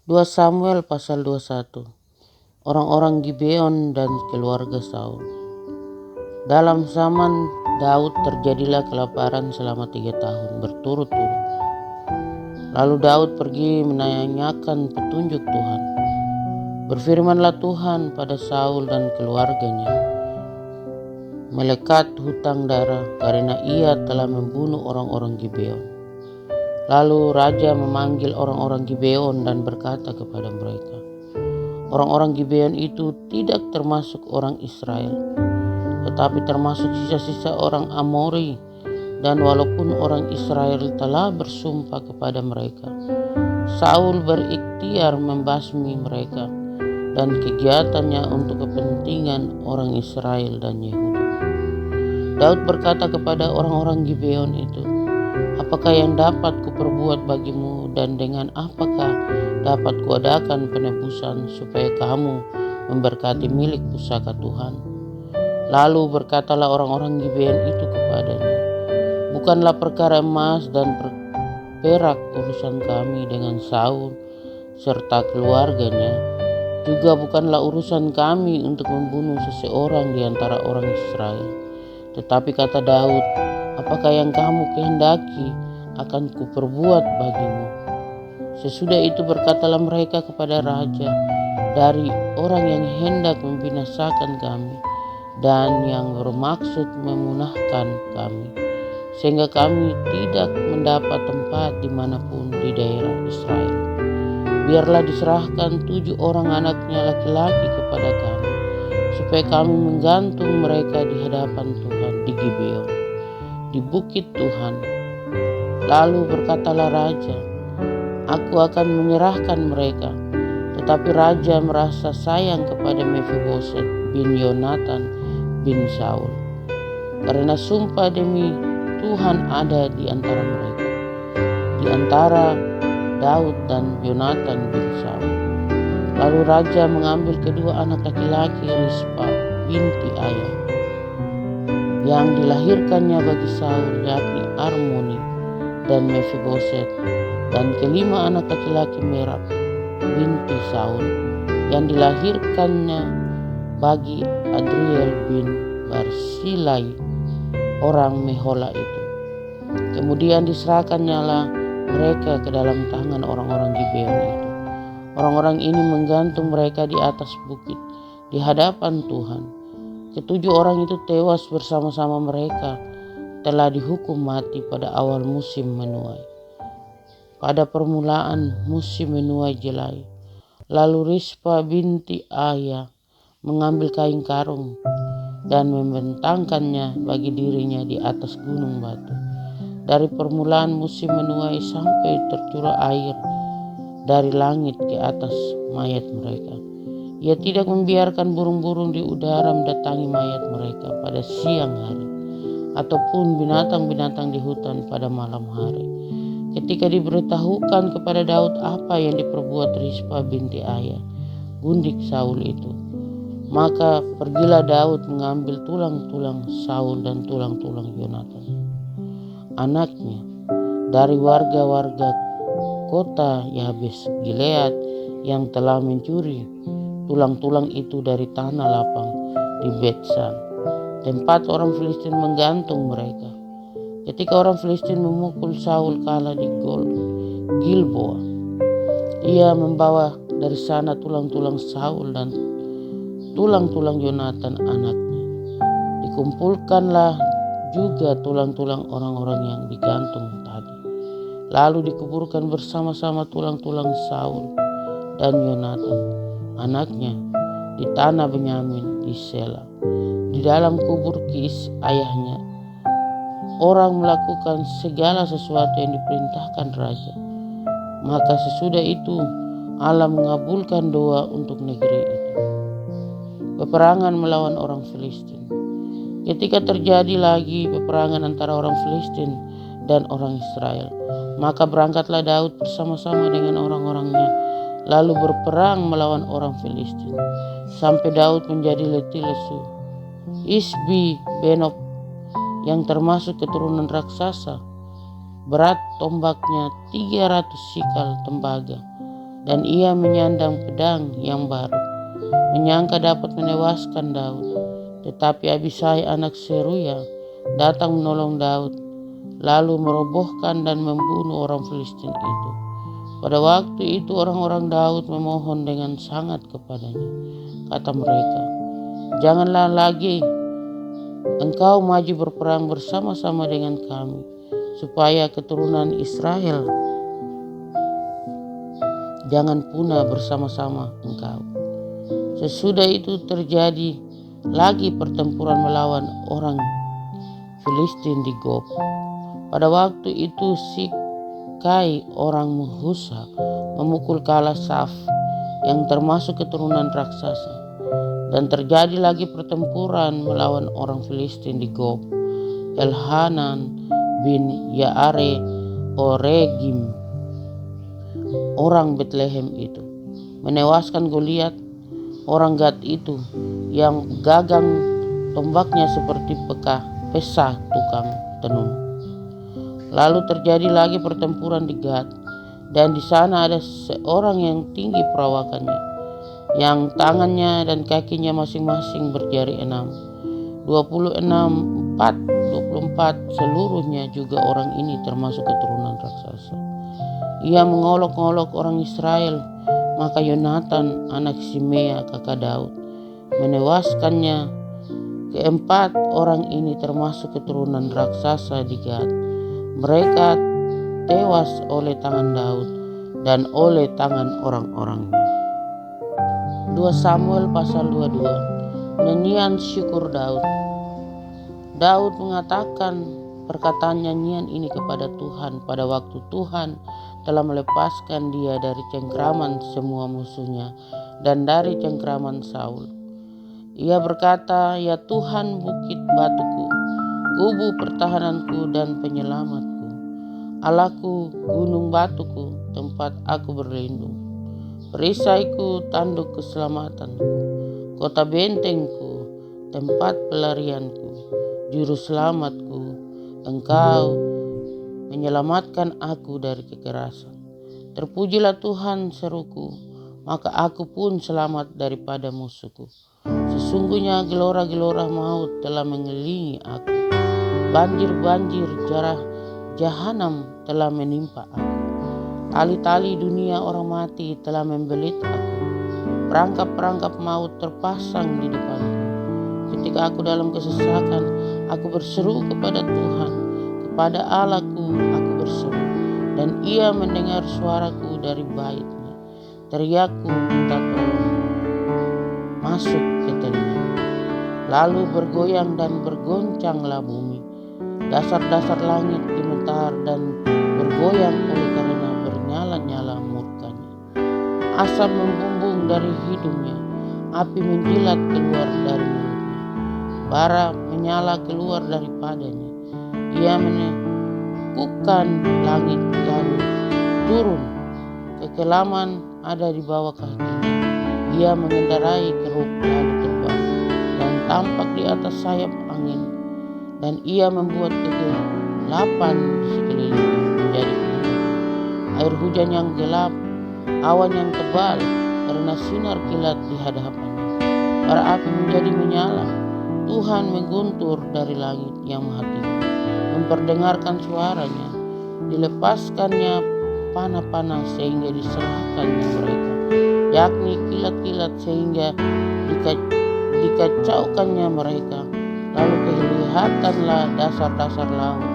2 Samuel pasal 21. Orang-orang Gibeon dan keluarga Saul. Dalam zaman Daud terjadilah kelaparan selama 3 tahun berturut-turut. Lalu Daud pergi menanyakan petunjuk Tuhan. Berfirmanlah Tuhan pada Saul dan keluarganya, melekat hutang darah karena ia telah membunuh orang-orang Gibeon. Lalu raja memanggil orang-orang Gibeon dan berkata kepada mereka, orang-orang Gibeon itu tidak termasuk orang Israel, tetapi termasuk sisa-sisa orang Amori, dan walaupun orang Israel telah bersumpah kepada mereka, Saul berikhtiar membasmi mereka dan kegiatannya untuk kepentingan orang Israel dan Yehuda. Daud berkata kepada orang-orang Gibeon itu, apakah yang dapat kuperbuat bagimu, dan dengan apakah dapat kuadakan penebusan supaya kamu memberkati milik pusaka Tuhan? Lalu berkatalah orang-orang Gibeon itu kepadanya, bukanlah perkara emas dan perak urusan kami dengan Saul serta keluarganya, juga bukanlah urusan kami untuk membunuh seseorang di antara orang Israel. Tetapi kata Daud, apakah yang kamu kehendaki akan kuperbuat bagimu. Sesudah itu berkatalah mereka kepada raja, dari orang yang hendak membinasakan kami dan yang bermaksud memunahkan kami, sehingga kami tidak mendapat tempat dimanapun di daerah Israel, biarlah diserahkan 7 orang anaknya laki-laki kepada kami, supaya kami menggantung mereka di hadapan Tuhan di Gibeon, di bukit Tuhan. Lalu berkatalah raja, aku akan menyerahkan mereka. Tetapi raja merasa sayang kepada Mephiboset bin Yonatan bin Saul, karena sumpah demi Tuhan ada di antara mereka, di antara Daud dan Yonatan bin Saul. Lalu raja mengambil kedua anak laki-laki Rispa binti Aya yang dilahirkannya bagi Saul, yakni Armoni dan Mephiboset, dan kelima anak laki-laki Merab binti Saul yang dilahirkannya bagi Adriel bin Barsilai orang Mehola itu. Kemudian diserahkannyalah mereka ke dalam tangan orang-orang Gibeon itu. Orang-orang ini menggantung mereka di atas bukit di hadapan Tuhan. Ketujuh orang itu tewas bersama-sama mereka, telah dihukum mati pada awal musim menuai, pada permulaan musim menuai jelai. Lalu Rispa binti Aya mengambil kain karung dan membentangkannya bagi dirinya di atas gunung batu, dari permulaan musim menuai sampai tercurah air dari langit ke atas mayat mereka. Ia tidak membiarkan burung-burung di udara mendatangi mayat mereka pada siang hari, ataupun binatang-binatang di hutan pada malam hari. Ketika diberitahukan kepada Daud apa yang diperbuat Rispa binti Aya, gundik Saul itu, maka pergilah Daud mengambil tulang-tulang Saul dan tulang-tulang Yonatan, anaknya, dari warga-warga kota Yabes Gilead yang telah mencuri tulang-tulang itu dari tanah lapang di Betsan, tempat orang Filistin menggantung mereka. Ketika orang Filistin memukul Saul kalah di Gilboa, ia membawa dari sana tulang-tulang Saul dan tulang-tulang Yonatan anaknya. Dikumpulkanlah juga tulang-tulang orang-orang yang digantung tadi, lalu dikuburkan bersama-sama tulang-tulang Saul dan Yonatan anaknya di tanah Benyamin di Sela, di dalam kubur Kis ayahnya. Orang melakukan segala sesuatu yang diperintahkan raja. Maka sesudah itu Allah mengabulkan doa untuk negeri itu. Peperangan melawan orang Filistin. Ketika terjadi lagi peperangan antara orang Filistin dan orang Israel, maka berangkatlah Daud bersama-sama dengan orang-orangnya, lalu berperang melawan orang Filistin, sampai Daud menjadi letih lesu. Isbi Benob, yang termasuk keturunan raksasa, berat tombaknya 300 sikal tembaga, dan ia menyandang pedang yang baru, menyangka dapat menewaskan Daud. Tetapi Abisai anak Seruya datang menolong Daud, lalu merobohkan dan membunuh orang Filistin itu. Pada waktu itu orang-orang Daud memohon dengan sangat kepadanya. Kata mereka, "Janganlah lagi engkau maju berperang bersama-sama dengan kami, supaya keturunan Israel jangan punah bersama-sama engkau." Sesudah itu terjadi lagi pertempuran melawan orang Filistin di Gob. Pada waktu itu Sikai orang Husa memukul kalah Saf yang termasuk keturunan raksasa. Dan terjadi lagi pertempuran melawan orang Filistin di Gob. Elhanan bin Yaare Oregim, orang Betlehem itu, menewaskan Goliat orang Gad itu yang gagang tombaknya seperti pesah tukang tenun. Lalu terjadi lagi pertempuran di Gad, dan di sana ada seorang yang tinggi perawakannya, yang tangannya dan kakinya masing-masing berjari 6, 24 seluruhnya juga orang ini termasuk keturunan raksasa. Ia mengolok-olok orang Israel, maka Yonatan anak Simea kakak Daud menewaskannya. Keempat orang ini termasuk keturunan raksasa di Gad. Mereka tewas oleh tangan Daud dan oleh tangan orang-orangnya. 2 Samuel pasal 22. Nyanyian syukur Daud. Daud mengatakan perkataan nyanyian ini kepada Tuhan pada waktu Tuhan telah melepaskan dia dari cengkraman semua musuhnya dan dari cengkraman Saul. Ia berkata, "Ya Tuhan, bukit batuku, kubu pertahananku dan penyelamatku, Allahku, gunung batuku, tempat aku berlindung, perisaiku, tanduk keselamatanku, kota bentengku, tempat pelarianku, juru selamatku, Engkau menyelamatkan aku dari kekerasan. Terpujilah Tuhan, seruku, maka aku pun selamat daripada musuhku. Sesungguhnya gelora-gelora maut telah mengelilingi aku. Banjir-banjir jarah jahanam telah menimpa aku. Tali-tali dunia orang mati telah membelit aku. Perangkap-perangkap maut terpasang di depanku. Ketika aku dalam kesesakan, aku berseru kepada Tuhan, kepada Allahku aku berseru, dan Ia mendengar suaraku dari bait-Nya. Teriakku minta tolong masuk ke telinga. Lalu bergoyang dan bergoncanglah bumi. Dasar-dasar langit gemetar dan bergoyang oleh karena bernyala-nyala murkanya. Asap membumbung dari hidungnya, api menjilat keluar dari mulutnya, bara menyala keluar daripadanya. Ia menekukkan langit lalu turun, kekelaman ada di bawah kakinya. Ia mengendarai keruk lalu terbang dan tampak di atas sayap angin. Dan ia membuat kegelapan di sekelilingnya menjadi penuh. Air hujan yang gelap, awan yang tebal karena sinar kilat di hadapannya. Bara api menjadi menyala. Tuhan mengguntur dari langit yang maha tinggi, memperdengarkan suaranya. Dilepaskannya panah-panah sehingga diserahkannya mereka, yakni kilat-kilat sehingga dikacaukannya mereka. Lalu kelihatanlah dasar-dasar laut.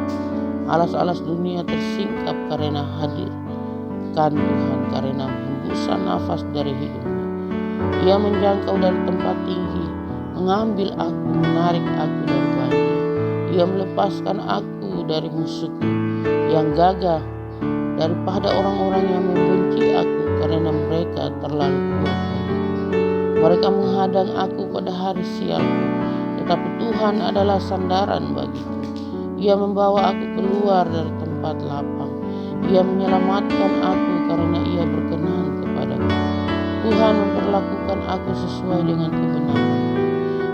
Alas-alas dunia tersingkap karena hadirkan Tuhan, karena hembusan nafas dari hidupnya. Ia menjangkau dari tempat tinggi, mengambil aku, menarik aku dari banjir. Ia melepaskan aku dari musuhku yang gagah, daripada orang-orang yang membenci aku, karena mereka terlalu kuat bagiku. Mereka menghadang aku pada hari sialku, tetapi Tuhan adalah sandaran bagiku. Ia membawa aku keluar dari tempat lapang. Ia menyelamatkan aku karena Ia berkenan kepadaku. Tuhan memperlakukan aku sesuai dengan kebenaran.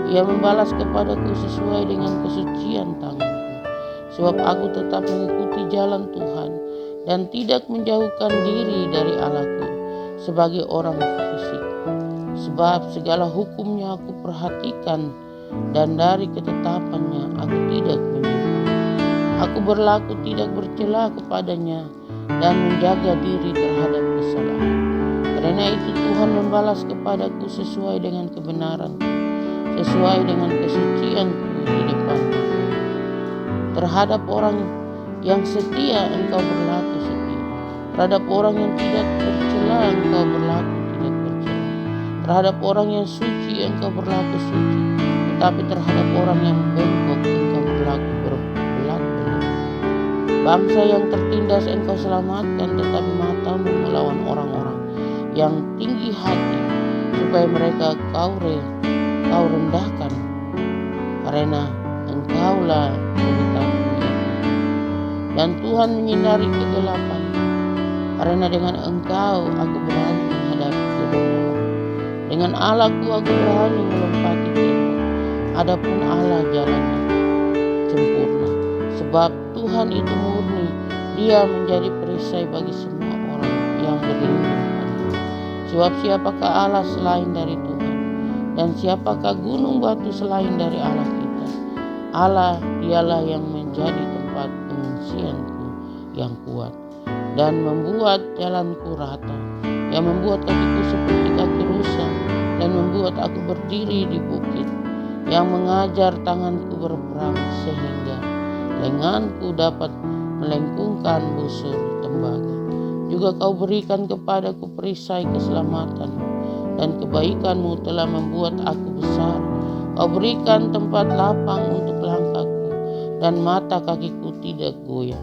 Ia membalas kepadaku sesuai dengan kesucian tanganku. Sebab aku tetap mengikuti jalan Tuhan dan tidak menjauhkan diri dari Allahku. sebagai orang fisik. Sebab segala hukumnya aku perhatikan, dan dari ketetapannya aku tidak menyimpang. Aku berlaku tidak bercela kepadanya dan menjaga diri terhadap kesalahan. Karena itu Tuhan membalas kepadaku sesuai dengan kebenaranku, sesuai dengan kesucianku di depan-Mu. Terhadap orang yang setia Engkau berlaku setia. Terhadap orang yang tidak bercela Engkau berlaku tidak bercela. Terhadap orang yang suci Engkau berlaku suci. Tetapi terhadap orang yang bengkok Engkau berlaku berbelat-belat. Bangsa yang tertindas Engkau selamatkan, tetapi matamu melawan orang-orang yang tinggi hati, supaya mereka kau rendahkan, karena Engkaulah pelitaku. Dan Tuhan menyinari kegelapan, karena dengan Engkau aku berani menghadapi kebenaran. Dengan Allahku aku berani melompati tembok. Adapun Allah jalannya sempurna, sebab Tuhan itu murni. Dia menjadi perisai bagi semua orang yang berlindung padanya. Sebab siapakah Allah selain dari Tuhan? Dan siapakah gunung batu selain dari Allah kita? Allah dialah yang menjadi tempat pengungsianku yang kuat, dan membuat jalanku rata, yang membuat kakiku seperti kaki rusa, dan membuat aku berdiri di bukit, yang mengajar tanganku berperang, sehingga lenganku dapat melengkungkan busur tembaga. Juga Kau berikan kepadaku perisai keselamatan, dan kebaikan-Mu telah membuat aku besar. Kau berikan tempat lapang untuk langkahku, dan mata kakiku tidak goyah.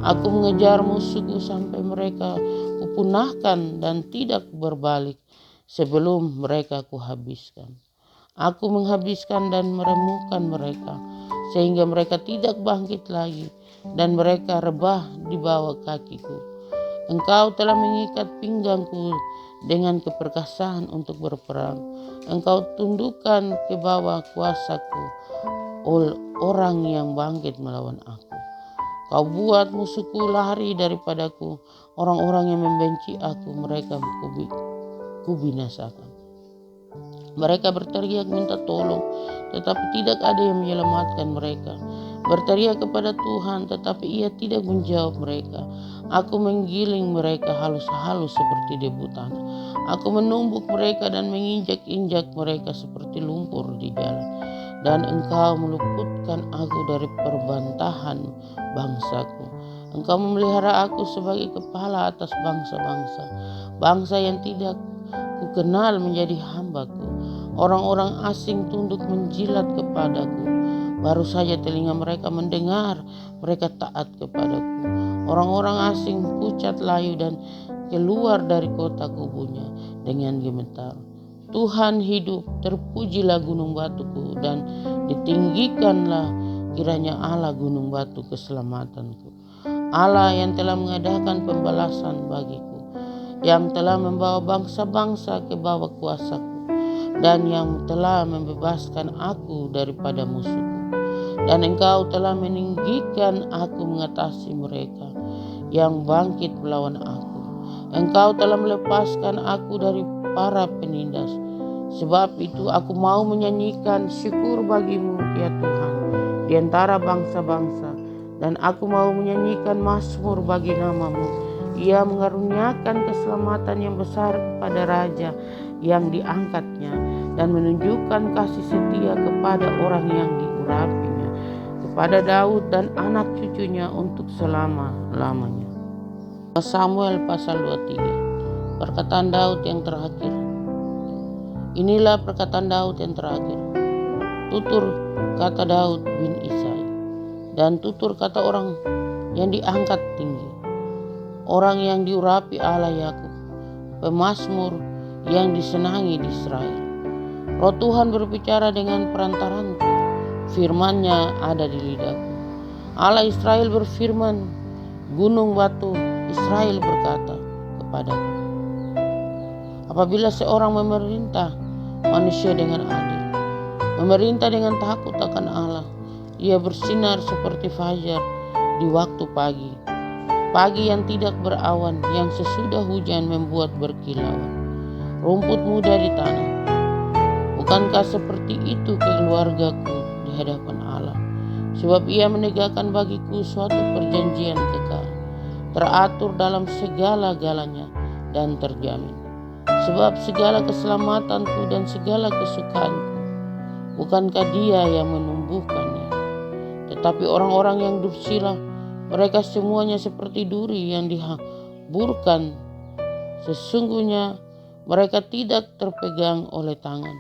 Aku mengejar musuhku sampai mereka kupunahkan, dan tidak berbalik sebelum mereka kuhabiskan. Aku menghabiskan dan meremukkan mereka, sehingga mereka tidak bangkit lagi, dan mereka rebah di bawah kakiku. Engkau telah mengikat pinggangku dengan keperkasaan untuk berperang. Engkau tundukkan ke bawah kuasaku orang yang bangkit melawan aku. Kau buat musuhku lari daripadaku, orang-orang yang membenci aku, mereka kubinasakan. Mereka berteriak minta tolong, tetapi tidak ada yang menyelamatkan mereka. Berteriak kepada Tuhan, tetapi Ia tidak menjawab mereka. Aku menggiling mereka halus-halus seperti debu tanah. Aku menumbuk mereka dan menginjak-injak mereka seperti lumpur di jalan. Dan Engkau meluputkan aku dari perbantahan bangsaku. Engkau memelihara aku sebagai kepala atas bangsa-bangsa. Bangsa yang tidak kukenal menjadi hambaku. Orang-orang asing tunduk menjilat kepadaku. Baru saja telinga mereka mendengar, mereka taat kepadaku. Orang-orang asing pucat layu dan keluar dari kota kubunya dengan gemetar. Tuhan hidup, terpujilah gunung batuku, dan ditinggikanlah kiranya Allah gunung batu keselamatanku. Allah yang telah mengadakan pembalasan bagiku, yang telah membawa bangsa-bangsa ke bawah kuasaku, dan yang telah membebaskan aku daripada musuhku. Dan Engkau telah meninggikan aku mengatasi mereka yang bangkit melawan aku. Engkau telah melepaskan aku dari para penindas. Sebab itu aku mau menyanyikan syukur bagi-Mu, ya Tuhan, di antara bangsa-bangsa. Dan aku mau menyanyikan mazmur bagi nama-Mu. Ia mengaruniakan keselamatan yang besar kepada raja yang diangkatnya, dan menunjukkan kasih setia kepada orang yang diurapinya, kepada Daud dan anak cucunya untuk selama-lamanya. Samuel pasal 23. Perkataan Daud yang terakhir. Inilah perkataan Daud yang terakhir. Tutur kata Daud bin Isai, dan tutur kata orang yang diangkat tinggi, orang yang diurapi Allah Yakub, pemazmur yang disenangi di Israel. Roh Tuhan berbicara dengan perantaranku, firman-Nya ada di lidahku. Allah Israel berfirman, gunung batu Israel berkata kepadaku, apabila seorang memerintah manusia dengan adil, memerintah dengan takut akan Allah, ia bersinar seperti fajar di waktu pagi. pagi yang tidak berawan, yang sesudah hujan membuat berkilauan rumput muda di tanah. Bukankah seperti itu keluargaku di hadapan Allah? Sebab ia menegakkan bagiku suatu perjanjian kekal, teratur dalam segala-galanya dan terjamin. Sebab segala keselamatanku dan segala kesukaanku, bukankah dia yang menumbuhkannya? Tetapi orang-orang yang dursila, mereka semuanya seperti duri yang dihamburkan. Sesungguhnya mereka tidak terpegang oleh tangan.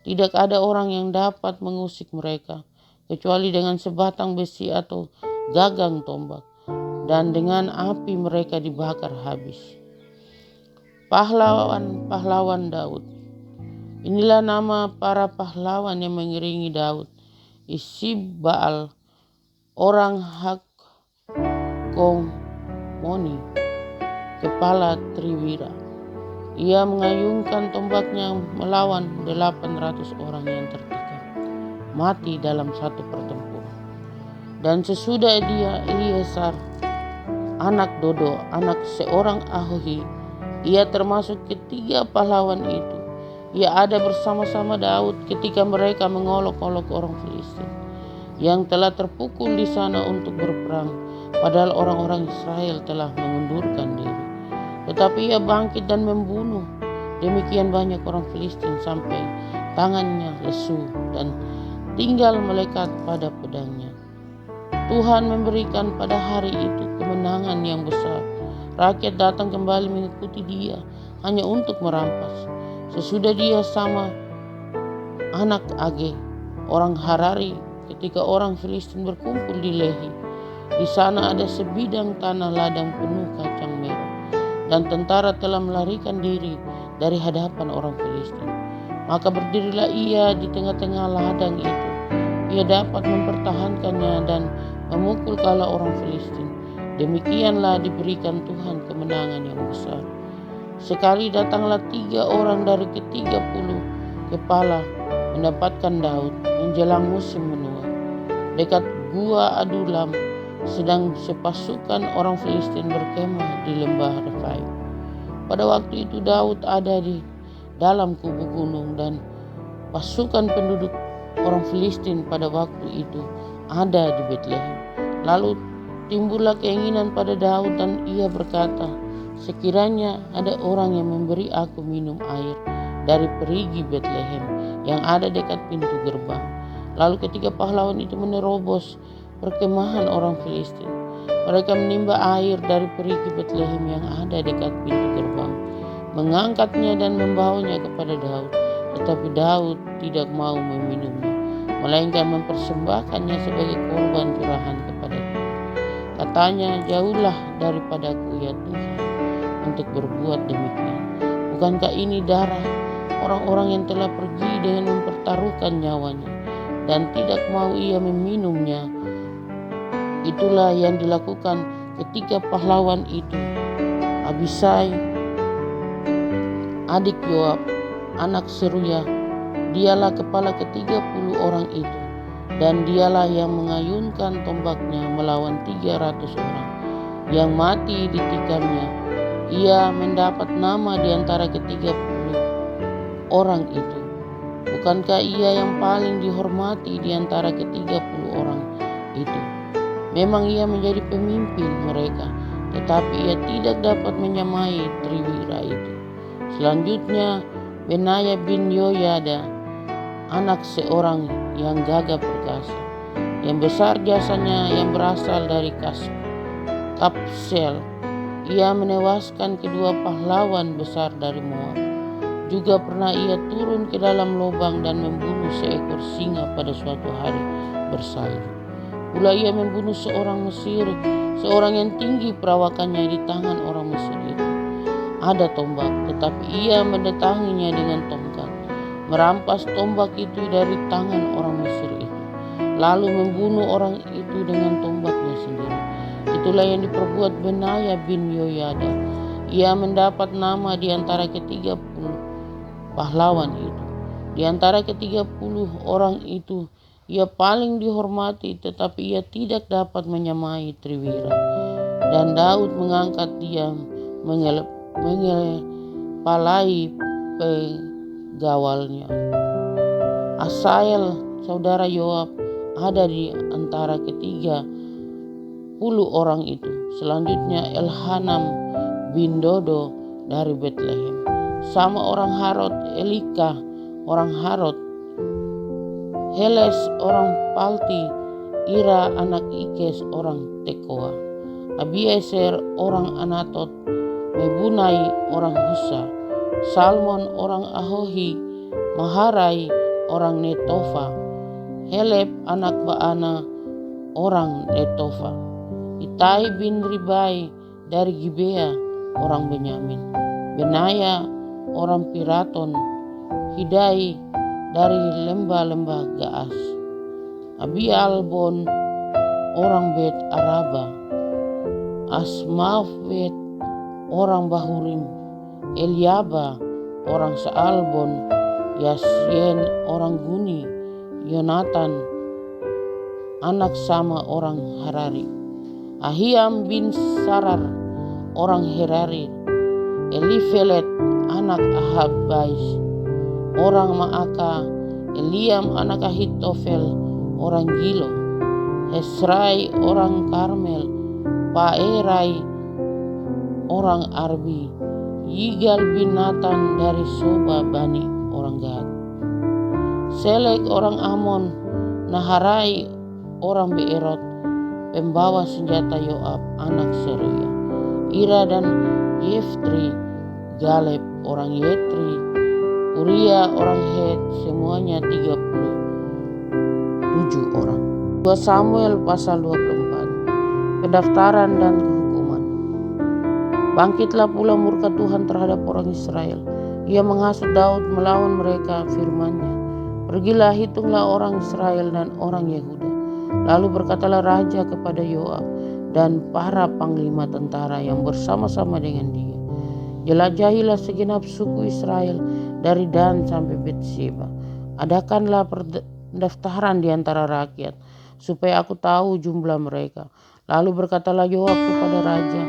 Tidak ada orang yang dapat mengusik mereka, kecuali dengan sebatang besi atau gagang tombak, dan dengan api mereka dibakar habis. Pahlawan-pahlawan Daud. Inilah nama para pahlawan yang mengiringi Daud. Isibbaal, orang Hakmoni, kepala triwira. Ia mengayunkan tombaknya melawan 800 orang yang tertikam, mati dalam satu pertempuran. Dan sesudah dia Eliezer, anak Dodo, anak seorang Ahohi, ia termasuk ketiga pahlawan itu. Ia ada bersama-sama Daud ketika mereka mengolok-olok orang Filistin yang telah terpukul di sana untuk berperang, padahal orang-orang Israel telah mengundurkan diri. Tetapi ia bangkit dan membunuh demikian banyak orang Filistin sampai tangannya lesu dan tinggal melekat pada pedangnya. Tuhan memberikan pada hari itu kemenangan yang besar. Rakyat datang kembali mengikuti dia hanya untuk merampas. Sesudah dia sama anak Age, orang Harari, ketika orang Filistin berkumpul di Lehi. Di sana ada sebidang tanah ladang penuh kacang merah, dan tentara telah melarikan diri dari hadapan orang Filistin. Maka berdirilah ia di tengah-tengah ladang itu. Ia dapat mempertahankannya dan memukul kala orang Filistin. Demikianlah diberikan Tuhan kemenangan yang besar. Sekali datanglah 3 orang dari ke-30 kepala mendapatkan Daud menjelang musim menua dekat gua Adulam, sedang sepasukan orang Filistin berkemah di lembah Refaim. Pada waktu itu Daud ada di dalam kubu gunung, dan pasukan penduduk orang Filistin pada waktu itu ada di Betlehem. Lalu timbullah keinginan pada Daud, dan ia berkata, sekiranya ada orang yang memberi aku minum air dari perigi Betlehem yang ada dekat pintu gerbang. Lalu ketika pahlawan itu menerobos perkemahan orang Filistin, mereka menimba air dari perigi Betlehem yang ada dekat pintu gerbang, mengangkatnya dan membawanya kepada Daud. Tetapi Daud tidak mau meminumnya, melainkan mempersembahkannya sebagai korban curahan kepada Tuhan. Katanya, jauhlah daripadaku ya Tuhan untuk berbuat demikian. Bukankah ini darah orang-orang yang telah pergi dengan mempertaruhkan nyawanya, dan tidak mau ia meminumnya? Itulah yang dilakukan ketika pahlawan itu. Abisai, adik Yoab, anak Seruya, dialah kepala ke-30 orang itu, dan dialah yang mengayunkan tombaknya melawan 300 orang yang mati ditikamnya. Ia mendapat nama di antara ke-30 orang itu. Bukankah ia yang paling dihormati di antara ke-30 orang itu? Memang ia menjadi pemimpin mereka, tetapi ia tidak dapat menyamai triwira itu. Selanjutnya Benaya bin Yoyada, anak seorang yang gagah perkasa, yang besar jasanya, yang berasal dari Kapsel. Ia menewaskan kedua pahlawan besar dari Moab. Juga pernah ia turun ke dalam lubang dan membunuh seekor singa pada suatu hari bersalju. Pula ia membunuh seorang Mesir, seorang yang tinggi perawakannya di tangan orang Mesir itu. Ada tombak, tetapi ia mendatanginya dengan tongkat, merampas tombak itu dari tangan orang Mesir itu, lalu membunuh orang itu dengan tombaknya sendiri. Itulah yang diperbuat Benaya bin Yoyada. Ia mendapat nama di antara ke-30 pahlawan itu. Di antara ke-30 orang itu, ia paling dihormati, tetapi ia tidak dapat menyamai triwira. dan Daud mengangkat dia mengepalai pegawalnya. Asael saudara Yoab ada di antara 30 orang itu. Selanjutnya Elhanam bin Dodo dari Betlehem, sama orang Harod, Elika orang Harod, Heles orang Palti, Ira anak Ikes orang Tekoa, Abieser orang Anatot, Mebunai orang Husa, Salmon orang Ahohi, Maharai orang Netofa, Heleb anak Baana orang Netofa, Itai bin Ribai dari Gibea orang Benyamin, Benaya orang Piraton, Hidai dari lembah-lembah Gaas, Abialbon orang Bet Araba, Asmavet orang Bahurim, Eliaba orang Saalbon, Yasyen orang Guni, Yonatan anak Sama orang Harari, Ahiam bin Sarar orang Herari, Elifelet anak Ahabais orang Maaka, Eliam anak Ahitofel orang Gilo, Hesrai orang Karmel, Paerai orang Arbi, Yigal bin Natan dari Soba Bani orang Gad, Selek orang Amon, Naharai orang Beerot, pembawa senjata Yoab anak Seruya, Ira dan Yeftri, Galeb orang Yetri, Uria orang Het, semuanya 37 orang. 2 Samuel pasal 24. Pendaftaran dan kehukuman. Bangkitlah pula murka Tuhan terhadap orang Israel. Ia menghasut Daud melawan mereka, firman-Nya, pergilah, hitunglah orang Israel dan orang Yehuda. Lalu berkatalah raja kepada Yoab dan para panglima tentara yang bersama-sama dengan dia, jelajahilah segenap suku Israel dari Dan sampai Betsheba. Adakanlah pendaftaran di antara rakyat, supaya aku tahu jumlah mereka. Lalu berkatalah Yoab kepada raja,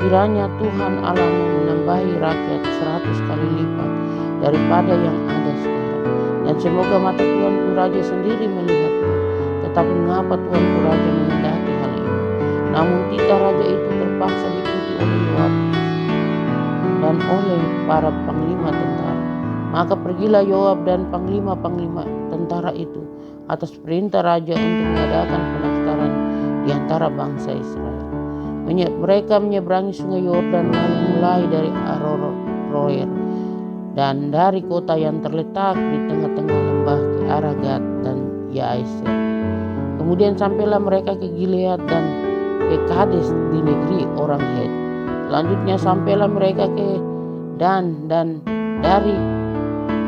kiranya Tuhan Allahmu menambahi rakyat 100 kali lipat daripada yang ada sekarang. Dan semoga mata Tuanku raja sendiri melihatnya. Tetapi mengapa Tuanku raja menghendaki hal ini? Namun titah raja itu terpaksa diikuti oleh Yoab dan oleh para panglima tentara. Maka pergilah Yoab dan panglima-panglima tentara itu atas perintah raja untuk mengadakan pendaftaran di antara bangsa Israel. Mereka menyeberangi sungai Yordan, lalu mulai dari Aroer dan dari kota yang terletak di tengah-tengah lembah ke arah Gad dan Yaeser. Kemudian sampailah mereka ke Gilead dan ke Kades di negeri orang Het. Selanjutnya sampailah mereka ke Dan dari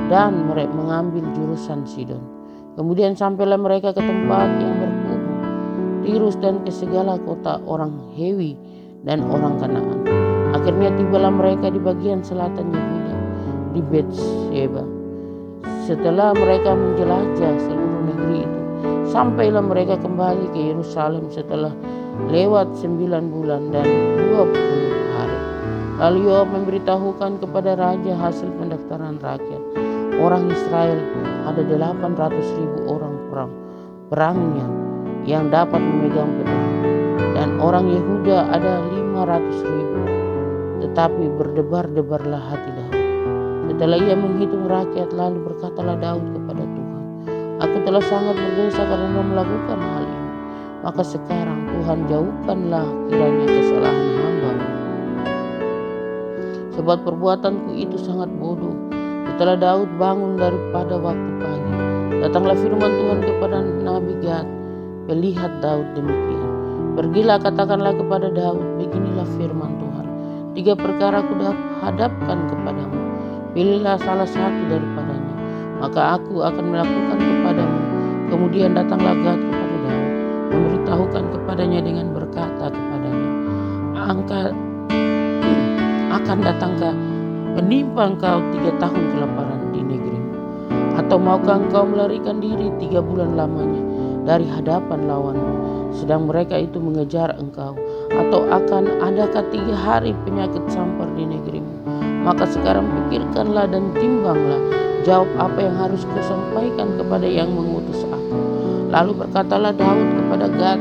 Dan mereka mengambil jurusan Sidon. Kemudian sampailah mereka ke tempat yang berkubu, Tirus, dan ke segala kota orang Hewi dan orang Kanaan. Akhirnya tibalah mereka di bagian selatan Yehuda, di Betsheba. Setelah mereka menjelajah seluruh negeri itu, sampailah mereka kembali ke Yerusalem setelah lewat 9 bulan dan 20 hari. Lalu Yoab memberitahukan kepada raja hasil pendaftaran rakyat. Orang Israel ada 800.000 orang perangnya yang dapat memegang pedang, dan orang Yehuda ada 500.000. Tetapi berdebar-debarlah hati Daud. Setelah ia menghitung rakyat, lalu berkatalah Daud kepada Tuhan, aku telah sangat berdosa karena melakukan hal ini. Maka sekarang Tuhan jauhkanlah kiranya kesalahan hamba, sebab perbuatanku itu sangat bodoh. Setelah Daud bangun daripada waktu pagi, datanglah firman Tuhan kepada Nabi Gad, melihat Daud demikian. Pergilah, katakanlah kepada Daud, beginilah firman Tuhan, 3 perkara aku hadapkan kepadamu, pilihlah salah satu daripadanya, maka aku akan melakukan kepadamu. Kemudian datanglah Gad kepada Daud, memberitahukan kepadanya dengan berkata kepadanya, akan datangkah menimpa engkau 3 tahun kelaparan di negerimu? Atau maukah engkau melarikan diri 3 bulan lamanya dari hadapan lawanmu, sedang mereka itu mengejar engkau? Atau akan adakah 3 hari penyakit sampar di negerimu? Maka sekarang pikirkanlah dan timbanglah, jawab apa yang harus kusampaikan kepada yang mengutus aku. Lalu berkatalah Daud kepada Gad,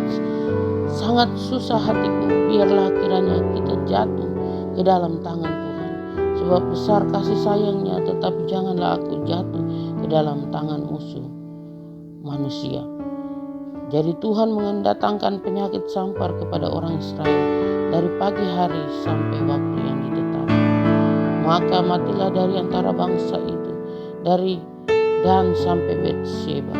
sangat susah hatiku, biarlah kiranya kita jatuh ke dalam tangan Tuhan. Sebab besar kasih sayangnya, tetapi janganlah aku jatuh ke dalam tangan musuh manusia. Jadi Tuhan mendatangkan penyakit sampar kepada orang Israel dari pagi hari sampai waktu yang ditetapkan. Maka matilah dari antara bangsa itu, dari Dan sampai Betsheba,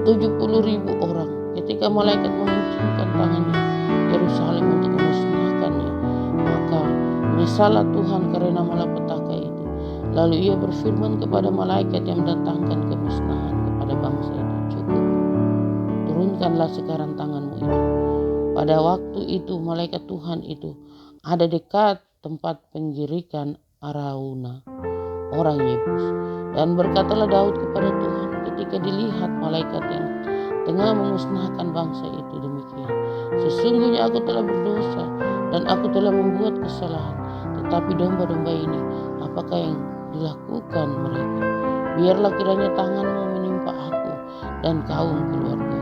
70.000 orang. Ketika malaikat memuncungkan tangannya Yerusalem untuk memusnahkannya, maka menyesallah Tuhan karena malapetaka itu. Lalu ia berfirman kepada malaikat yang mendatangkan kemusnahan kepada bangsa itu, cukup, turunkanlah sekarang tanganmu itu. Pada waktu itu malaikat Tuhan itu ada dekat tempat penggirikan Arauna, orang Yebus. Dan berkatalah Daud kepada Tuhan ketika dilihat malaikat yang tengah memusnahkan bangsa itu demikian, sesungguhnya aku telah berdosa dan aku telah membuat kesalahan. Tetapi domba-domba ini, apakah yang dilakukan mereka? Biarlah kiranya tanganmu menimpa aku dan kaum keluarga.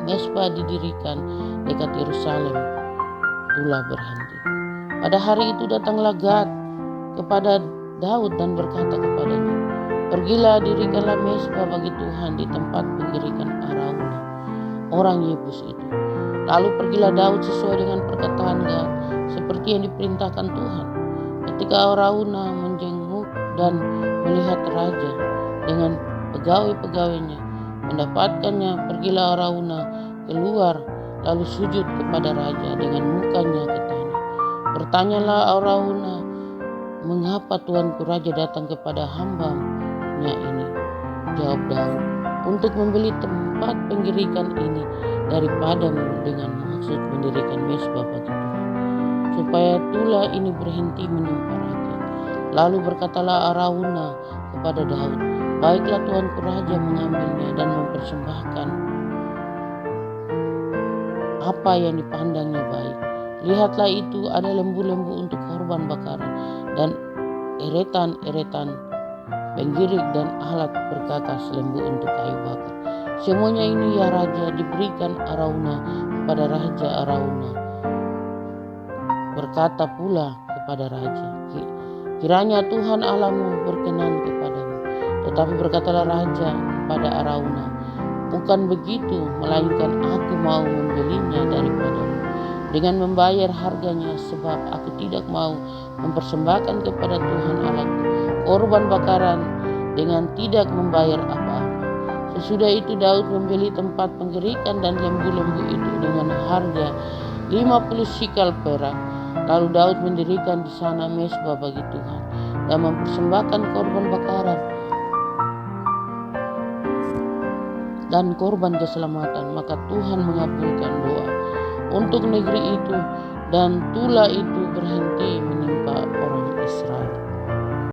Mezbah didirikan dekat Yerusalem, tulah berhenti. Pada hari itu datanglah Gad kepada Daud dan berkata kepadanya, pergilah, dirikanlah mezbah bagi Tuhan di tempat penggirikan Arauna, orang Yebus itu. Lalu pergilah Daud sesuai dengan perkataan Gad, seperti yang diperintahkan Tuhan. Ketika Arauna menjenguk dan melihat raja dengan pegawai-pegawainya mendapatkannya, pergilah Arauna keluar lalu sujud kepada raja dengan mukanya ke tanah. Bertanyalah Arauna, mengapa tuanku raja datang kepada hambanya ini? Jawab Daud, untuk membeli tempat penggirikan ini daripadamu dengan maksud mendirikan mezbah bagi Tuhan, supaya tulah ini berhenti menimpa rakyat. Lalu berkatalah Arauna kepada Daud, baiklah tuanku raja mengambilnya dan mempersembahkan apa yang dipandangnya baik. Lihatlah, itu ada lembu-lembu untuk korban bakaran dan eretan-eretan penggirik dan alat berkakas lembu untuk kayu bakar. Semuanya ini ya raja diberikan Arauna kepada raja Arauna. Berkata pula kepada raja, kiranya Tuhan Allahmu berkenan kepadamu. Tetapi berkatalah raja kepada Arauna, bukan begitu, melainkan aku mau membelinya daripadamu dengan membayar harganya, sebab aku tidak mau mempersembahkan kepada Tuhan Allahku korban bakaran dengan tidak membayar apa-apa. Sesudah itu Daud membeli tempat penggirikan dan lembu-lembu itu dengan harga 50 sikal perak. Lalu Daud mendirikan di sana mezbah bagi Tuhan dan mempersembahkan korban bakaran dan korban keselamatan. Maka Tuhan mengabulkan doa untuk negeri itu, dan tulah itu berhenti menimpa